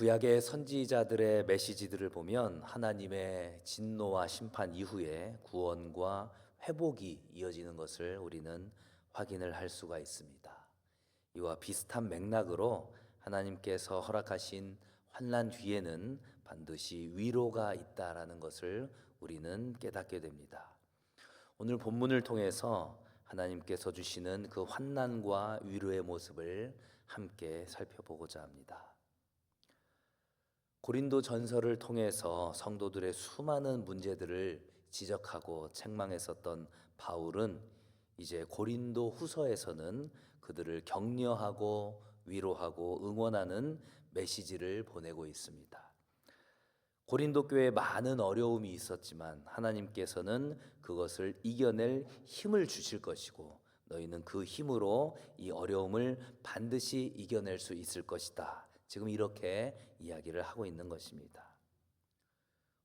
구약의 선지자들의 메시지들을 보면 하나님의 진노와 심판 이후에 구원과 회복이 이어지는 것을 우리는 확인을 할 수가 있습니다. 이와 비슷한 맥락으로 하나님께서 허락하신 환난 뒤에는 반드시 위로가 있다라는 것을 우리는 깨닫게 됩니다. 오늘 본문을 통해서 하나님께서 주시는 그 환난과 위로의 모습을 함께 살펴보고자 합니다. 고린도 전서를 통해서 성도들의 수많은 문제들을 지적하고 책망했었던 바울은 이제 고린도 후서에서는 그들을 격려하고 위로하고 응원하는 메시지를 보내고 있습니다. 고린도 교회에 많은 어려움이 있었지만 하나님께서는 그것을 이겨낼 힘을 주실 것이고 너희는 그 힘으로 이 어려움을 반드시 이겨낼 수 있을 것이다. 지금 이렇게 이야기를 하고 있는 것입니다.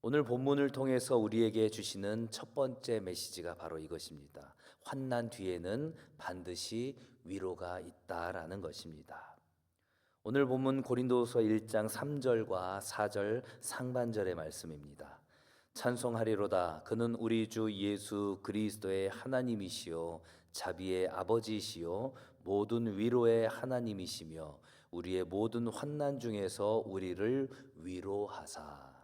오늘 본문을 통해서 우리에게 주시는 첫 번째 메시지가 바로 이것입니다. 환난 뒤에는 반드시 위로가 있다라는 것입니다. 오늘 본문 고린도후서 1장 3절과 4절 상반절의 말씀입니다. 찬송하리로다. 그는 우리 주 예수 그리스도의 하나님이시요 자비의 아버지시요 모든 위로의 하나님이시며 우리의 모든 환난 중에서 우리를 위로하사.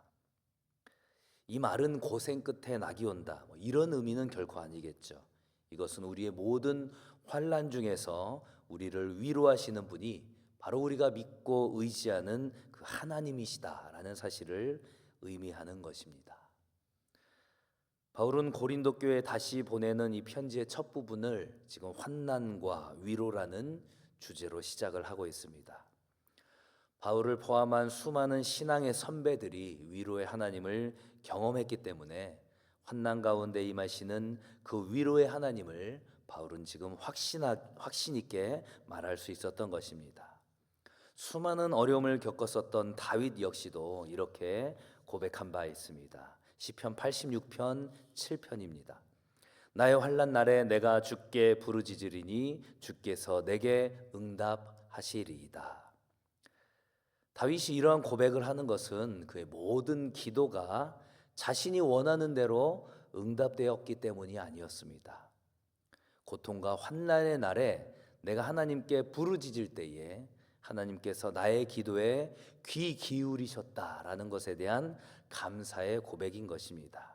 이 말은 고생 끝에 낙이 온다, 이런 의미는 결코 아니겠죠. 이것은 우리의 모든 환난 중에서 우리를 위로하시는 분이 바로 우리가 믿고 의지하는 그 하나님이시다라는 사실을 의미하는 것입니다. 바울은 고린도 교회에 다시 보내는 이 편지의 첫 부분을 지금 환난과 위로라는 주제로 시작을 하고 있습니다. 바울을 포함한 수많은 신앙의 선배들이 위로의 하나님을 경험했기 때문에 환난 가운데 임하시는 그 위로의 하나님을 바울은 지금 확신 있게 말할 수 있었던 것입니다. 수많은 어려움을 겪었었던 다윗 역시도 이렇게 고백한 바 있습니다. 시편 86편 7편입니다. 나의 환난 날에 내가 주께 부르짖으리니 주께서 내게 응답하시리이다. 다윗이 이러한 고백을 하는 것은 그의 모든 기도가 자신이 원하는 대로 응답되었기 때문이 아니었습니다. 고통과 환난의 날에 내가 하나님께 부르짖을 때에 하나님께서 나의 기도에 귀 기울이셨다라는 것에 대한 감사의 고백인 것입니다.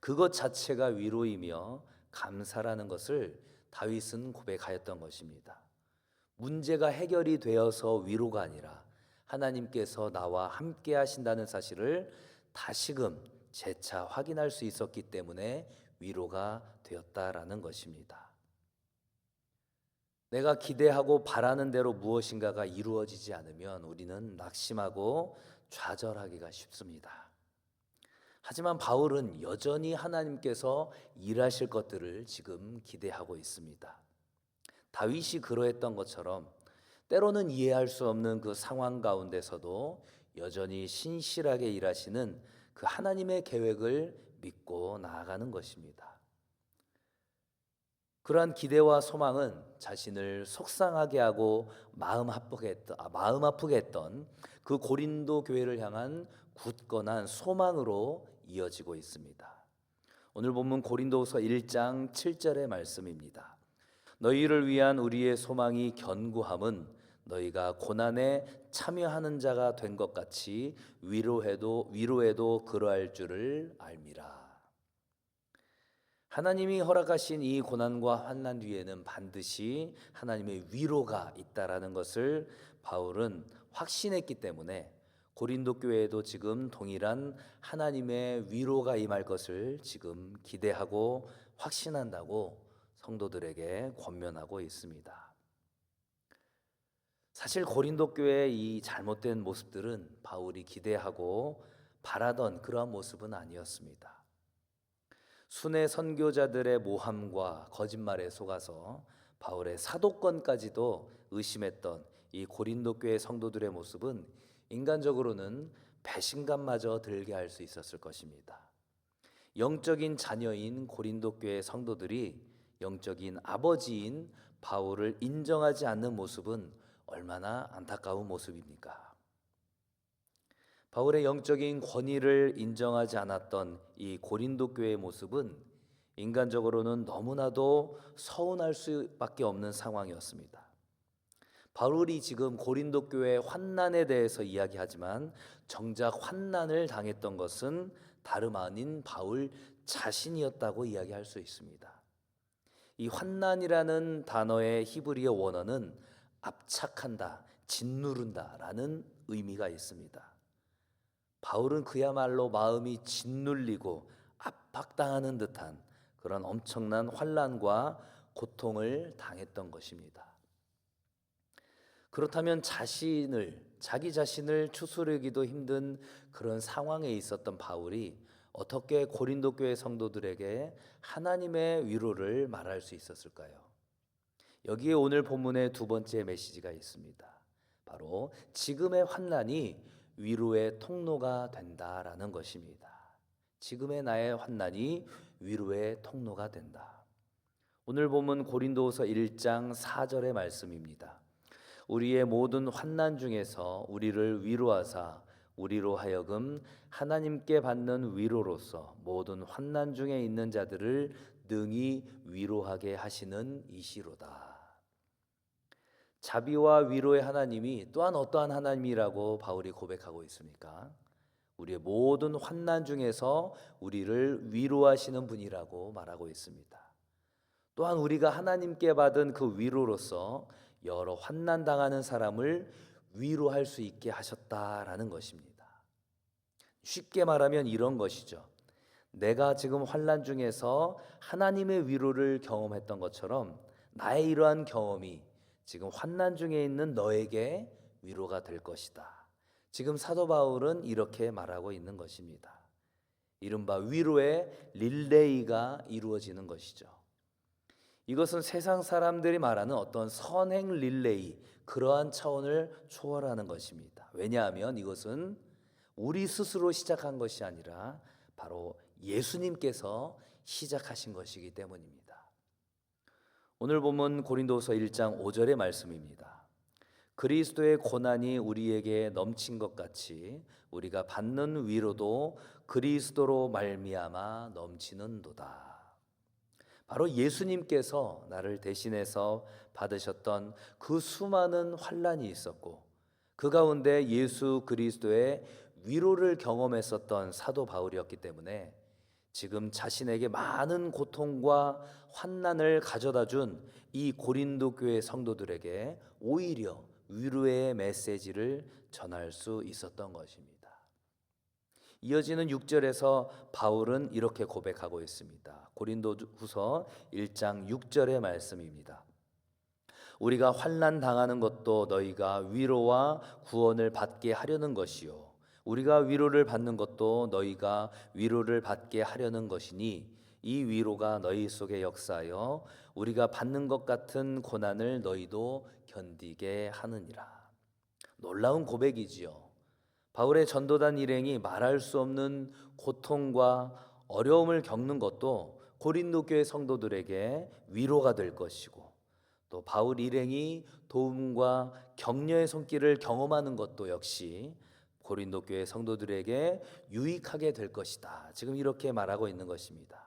그것 자체가 위로이며 감사라는 것을 다윗은 고백하였던 것입니다. 문제가 해결이 되어서 위로가 아니라 하나님께서 나와 함께 하신다는 사실을 다시금 재차 확인할 수 있었기 때문에 위로가 되었다라는 것입니다. 내가 기대하고 바라는 대로 무엇인가가 이루어지지 않으면 우리는 낙심하고 좌절하기가 쉽습니다. 하지만 바울은 여전히 하나님께서 일하실 것들을 지금 기대하고 있습니다. 다윗이 그러했던 것처럼 때로는 이해할 수 없는 그 상황 가운데서도 여전히 신실하게 일하시는 그 하나님의 계획을 믿고 나아가는 것입니다. 그러한 기대와 소망은 자신을 속상하게 하고 마음 아프게 했던 그 고린도 교회를 향한 굳건한 소망으로 이어지고 있습니다. 오늘 본문 고린도후서 1장 7절의 말씀입니다. 너희를 위한 우리의 소망이 견고함은 너희가 고난에 참여하는 자가 된 것 같이 위로에도 그러할 줄을 알미라. 하나님이 허락하신 이 고난과 환난 뒤에는 반드시 하나님의 위로가 있다라는 것을 바울은 확신했기 때문에 고린도 교회에도 지금 동일한 하나님의 위로가 임할 것을 지금 기대하고 확신한다고 성도들에게 권면하고 있습니다. 사실 고린도 교회의 이 잘못된 모습들은 바울이 기대하고 바라던 그러한 모습은 아니었습니다. 순회 선교자들의 모함과 거짓말에 속아서 바울의 사도권까지도 의심했던 이 고린도 교회 성도들의 모습은 인간적으로는 배신감마저 들게 할 수 있었을 것입니다. 영적인 자녀인 고린도 교회 성도들이 영적인 아버지인 바울을 인정하지 않는 모습은 얼마나 안타까운 모습입니까? 바울의 영적인 권위를 인정하지 않았던 이 고린도 교회의 모습은 인간적으로는 너무나도 서운할 수밖에 없는 상황이었습니다. 바울이 지금 고린도 교회의 환난에 대해서 이야기하지만 정작 환난을 당했던 것은 다름 아닌 바울 자신이었다고 이야기할 수 있습니다. 이 환난이라는 단어의 히브리어 원어는 압착한다, 짓누른다라는 의미가 있습니다. 바울은 그야말로 마음이 짓눌리고 압박당하는 듯한 그런 엄청난 환난과 고통을 당했던 것입니다. 그렇다면 자기 자신을 추스르기도 힘든 그런 상황에 있었던 바울이 어떻게 고린도 교회 성도들에게 하나님의 위로를 말할 수 있었을까요? 여기에 오늘 본문의 두 번째 메시지가 있습니다. 바로 지금의 환난이 위로의 통로가 된다라는 것입니다. 지금의 나의 환난이 위로의 통로가 된다. 오늘 본문 고린도후서 1장 4절의 말씀입니다. 우리의 모든 환난 중에서 우리를 위로하사 우리로 하여금 하나님께 받는 위로로서 모든 환난 중에 있는 자들을 능히 위로하게 하시는 이시로다. 자비와 위로의 하나님이 또한 어떠한 하나님이라고 바울이 고백하고 있습니까? 우리의 모든 환난 중에서 우리를 위로하시는 분이라고 말하고 있습니다. 또한 우리가 하나님께 받은 그 위로로서 여러 환난 당하는 사람을 위로할 수 있게 하셨다라는 것입니다. 쉽게 말하면 이런 것이죠. 내가 지금 환난 중에서 하나님의 위로를 경험했던 것처럼 나의 이러한 경험이 지금 환난 중에 있는 너에게 위로가 될 것이다. 지금 사도 바울은 이렇게 말하고 있는 것입니다. 이른바 위로의 릴레이가 이루어지는 것이죠. 이것은 세상 사람들이 말하는 어떤 선행 릴레이, 그러한 차원을 초월하는 것입니다. 왜냐하면 이것은 우리 스스로 시작한 것이 아니라 바로 예수님께서 시작하신 것이기 때문입니다. 오늘 본문 고린도서 1장 5절의 말씀입니다. 그리스도의 고난이 우리에게 넘친 것 같이 우리가 받는 위로도 그리스도로 말미암아 넘치는도다. 바로 예수님께서 나를 대신해서 받으셨던 그 수많은 환난이 있었고 그 가운데 예수 그리스도의 위로를 경험했었던 사도 바울이었기 때문에 지금 자신에게 많은 고통과 환난을 가져다 준 이 고린도 교회 성도들에게 오히려 위로의 메시지를 전할 수 있었던 것입니다. 이어지는 6절에서 바울은 이렇게 고백하고 있습니다. 고린도후서 1장 6절의 말씀입니다. 우리가 환난 당하는 것도 너희가 위로와 구원을 받게 하려는 것이요 우리가 위로를 받는 것도 너희가 위로를 받게 하려는 것이니 이 위로가 너희 속에 역사하여 우리가 받는 것 같은 고난을 너희도 견디게 하느니라. 놀라운 고백이지요. 바울의 전도단 일행이 말할 수 없는 고통과 어려움을 겪는 것도 고린도 교회 성도들에게 위로가 될 것이고 또 바울 일행이 도움과 격려의 손길을 경험하는 것도 역시 고린도 교회 성도들에게 유익하게 될 것이다. 지금 이렇게 말하고 있는 것입니다.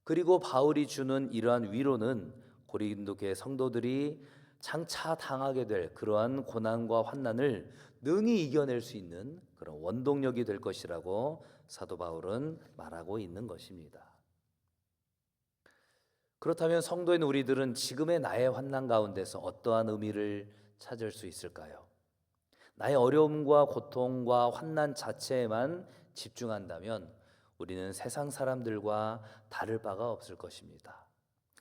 그리고 바울이 주는 이러한 위로는 고린도 교회 성도들이 장차 당하게 될 그러한 고난과 환난을 능히 이겨낼 수 있는 그런 원동력이 될 것이라고 사도 바울은 말하고 있는 것입니다. 그렇다면 성도인 우리들은 지금의 나의 환난 가운데서 어떠한 의미를 찾을 수 있을까요? 나의 어려움과 고통과 환난 자체에만 집중한다면 우리는 세상 사람들과 다를 바가 없을 것입니다.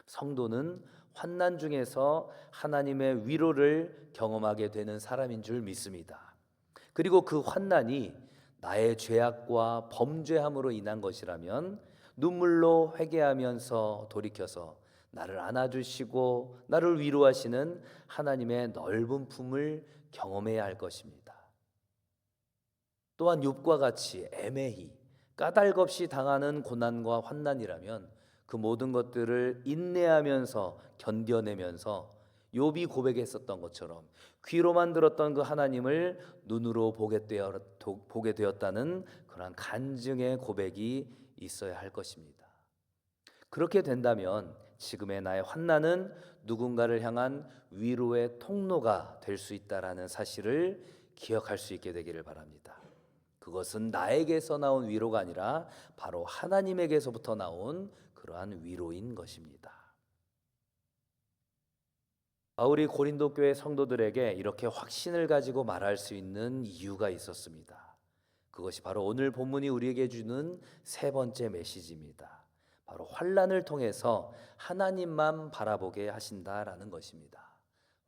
성도는 환난 중에서 하나님의 위로를 경험하게 되는 사람인 줄 믿습니다. 그리고 그 환난이 나의 죄악과 범죄함으로 인한 것이라면 눈물로 회개하면서 돌이켜서 나를 안아주시고 나를 위로하시는 하나님의 넓은 품을 경험해야 할 것입니다. 또한 욥과 같이 애매히 까닭없이 당하는 고난과 환난이라면 그 모든 것들을 인내하면서 견뎌내면서 욥이 고백했었던 것처럼 귀로만 들었던 그 하나님을 눈으로 보게 되었다는 그러한 간증의 고백이 있어야 할 것입니다. 그렇게 된다면 지금의 나의 환난은 누군가를 향한 위로의 통로가 될 수 있다라는 사실을 기억할 수 있게 되기를 바랍니다. 그것은 나에게서 나온 위로가 아니라 바로 하나님에게서부터 나온 그러한 위로인 것입니다. 바울이 고린도 교회 성도들에게 이렇게 확신을 가지고 말할 수 있는 이유가 있었습니다. 그것이 바로 오늘 본문이 우리에게 주는 세 번째 메시지입니다. 바로 환난을 통해서 하나님만 바라보게 하신다라는 것입니다.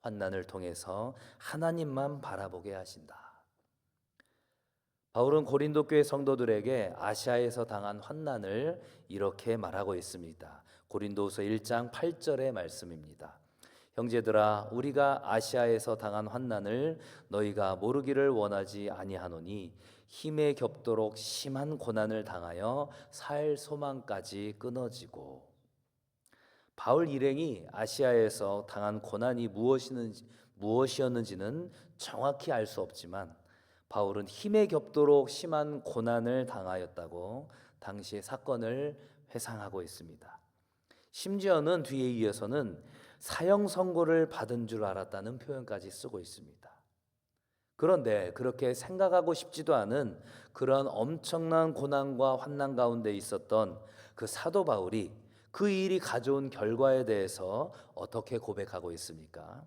환난을 통해서 하나님만 바라보게 하신다. 바울은 고린도 교회 성도들에게 아시아에서 당한 환난을 이렇게 말하고 있습니다. 고린도후서 1장 8절의 말씀입니다. 형제들아, 우리가 아시아에서 당한 환난을 너희가 모르기를 원하지 아니하노니 힘에 겹도록 심한 고난을 당하여 살 소망까지 끊어지고. 바울 일행이 아시아에서 당한 고난이 무엇이었는지는 정확히 알 수 없지만 바울은 힘에 겹도록 심한 고난을 당하였다고 당시의 사건을 회상하고 있습니다. 심지어는 뒤에 이어서는 사형 선고를 받은 줄 알았다는 표현까지 쓰고 있습니다. 그런데 그렇게 생각하고 싶지도 않은 그런 엄청난 고난과 환난 가운데 있었던 그 사도 바울이 그 일이 가져온 결과에 대해서 어떻게 고백하고 있습니까?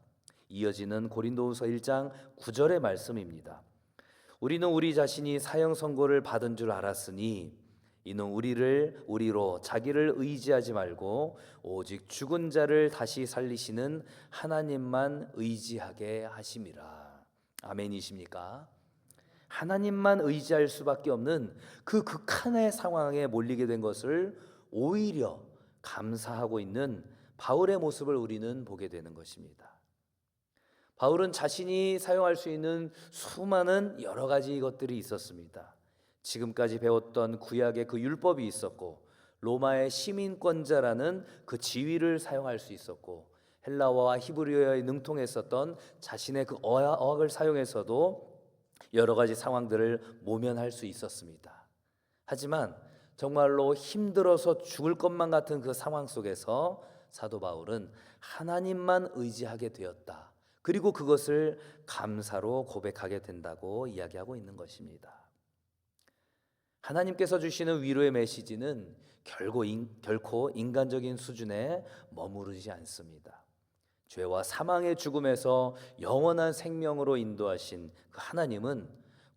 이어지는 고린도후서 1장 9절의 말씀입니다. 우리는 우리 자신이 사형 선고를 받은 줄 알았으니 이는 우리로 자기를 의지하지 말고 오직 죽은 자를 다시 살리시는 하나님만 의지하게 하심이라. 아멘이십니까? 하나님만 의지할 수밖에 없는 그 극한의 상황에 몰리게 된 것을 오히려 감사하고 있는 바울의 모습을 우리는 보게 되는 것입니다. 바울은 자신이 사용할 수 있는 수많은 여러 가지 것들이 있었습니다. 지금까지 배웠던 구약의 그 율법이 있었고, 로마의 시민권자라는 그 지위를 사용할 수 있었고, 헬라어와 히브리어에 능통했었던 자신의 그 어학을 사용해서도 여러 가지 상황들을 모면할 수 있었습니다. 하지만 정말로 힘들어서 죽을 것만 같은 그 상황 속에서 사도 바울은 하나님만 의지하게 되었다. 그리고 그것을 감사로 고백하게 된다고 이야기하고 있는 것입니다. 하나님께서 주시는 위로의 메시지는 결코 인간적인 수준에 머무르지 않습니다. 죄와 사망의 죽음에서 영원한 생명으로 인도하신 그 하나님은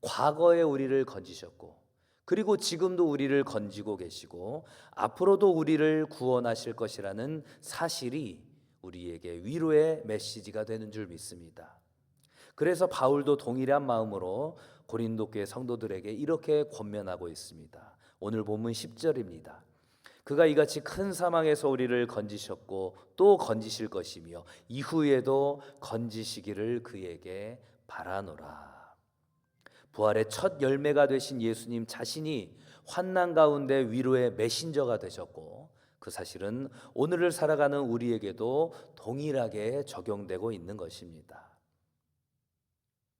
과거에 우리를 건지셨고, 그리고 지금도 우리를 건지고 계시고 앞으로도 우리를 구원하실 것이라는 사실이 우리에게 위로의 메시지가 되는 줄 믿습니다. 그래서 바울도 동일한 마음으로 고린도 교회 성도들에게 이렇게 권면하고 있습니다. 오늘 본문 10절입니다. 그가 이같이 큰 사망에서 우리를 건지셨고 또 건지실 것이며 이후에도 건지시기를 그에게 바라노라. 부활의 첫 열매가 되신 예수님 자신이 환난 가운데 위로의 메신저가 되셨고, 그 사실은 오늘을 살아가는 우리에게도 동일하게 적용되고 있는 것입니다.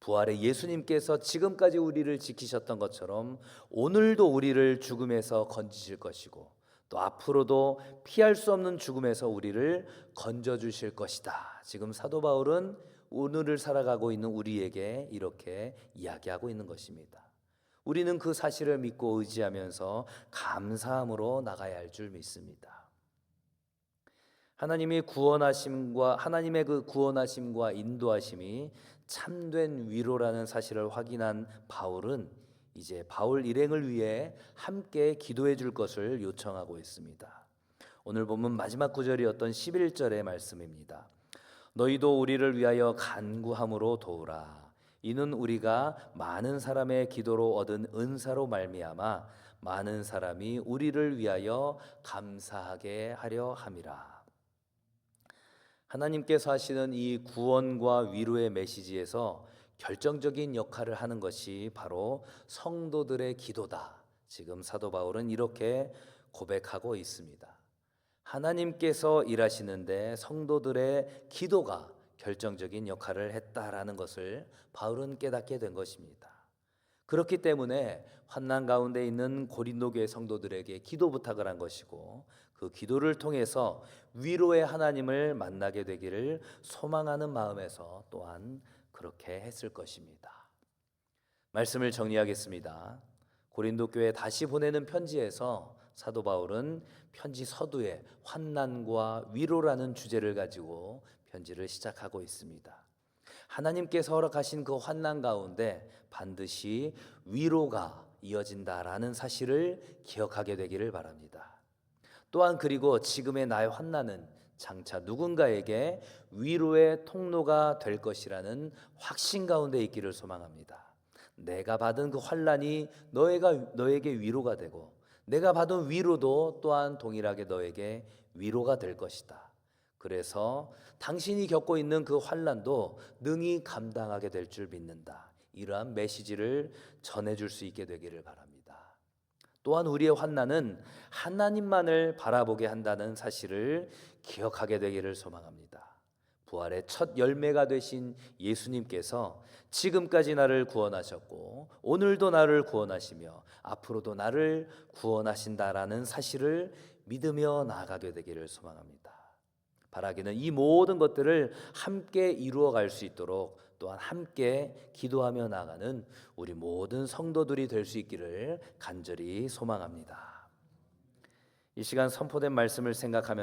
부활의 예수님께서 지금까지 우리를 지키셨던 것처럼 오늘도 우리를 죽음에서 건지실 것이고, 또 앞으로도 피할 수 없는 죽음에서 우리를 건져주실 것이다. 지금 사도 바울은 오늘을 살아가고 있는 우리에게 이렇게 이야기하고 있는 것입니다. 우리는 그 사실을 믿고 의지하면서 감사함으로 나가야 할 줄 믿습니다. 하나님의 그 구원하심과 인도하심이 참된 위로라는 사실을 확인한 바울은 이제 바울 일행을 위해 함께 기도해 줄 것을 요청하고 있습니다. 오늘 본문 마지막 구절이었던 11절의 말씀입니다. 너희도 우리를 위하여 간구함으로 도우라. 이는 우리가 많은 사람의 기도로 얻은 은사로 말미암아 많은 사람이 우리를 위하여 감사하게 하려 함이라. 하나님께서 하시는 이 구원과 위로의 메시지에서 결정적인 역할을 하는 것이 바로 성도들의 기도다. 지금 사도 바울은 이렇게 고백하고 있습니다. 하나님께서 일하시는데 성도들의 기도가 결정적인 역할을 했다라는 것을 바울은 깨닫게 된 것입니다. 그렇기 때문에 환난 가운데 있는 고린도 교회 성도들에게 기도 부탁을 한 것이고, 그 기도를 통해서 위로의 하나님을 만나게 되기를 소망하는 마음에서 또한 그렇게 했을 것입니다. 말씀을 정리하겠습니다. 고린도 교회에 다시 보내는 편지에서 사도 바울은 편지 서두에 환난과 위로라는 주제를 가지고 편지를 시작하고 있습니다. 하나님께서 허락하신 그 환난 가운데 반드시 위로가 이어진다라는 사실을 기억하게 되기를 바랍니다. 또한 그리고 지금의 나의 환난은 장차 누군가에게 위로의 통로가 될 것이라는 확신 가운데 있기를 소망합니다. 내가 받은 그 환난이 너에게 위로가 되고, 내가 받은 위로도 또한 동일하게 너에게 위로가 될 것이다. 그래서 당신이 겪고 있는 그 환난도 능히 감당하게 될 줄 믿는다. 이러한 메시지를 전해줄 수 있게 되기를 바랍니다. 또한 우리의 환난은 하나님만을 바라보게 한다는 사실을 기억하게 되기를 소망합니다. 부활의 첫 열매가 되신 예수님께서 지금까지 나를 구원하셨고 오늘도 나를 구원하시며 앞으로도 나를 구원하신다라는 사실을 믿으며 나아가게 되기를 소망합니다. 바라기는 이 모든 것들을 함께 이루어갈 수 있도록 또한 함께 기도하며 나아가는 우리 모든 성도들이 될 수 있기를 간절히 소망합니다. 이 시간 선포된 말씀을 생각하며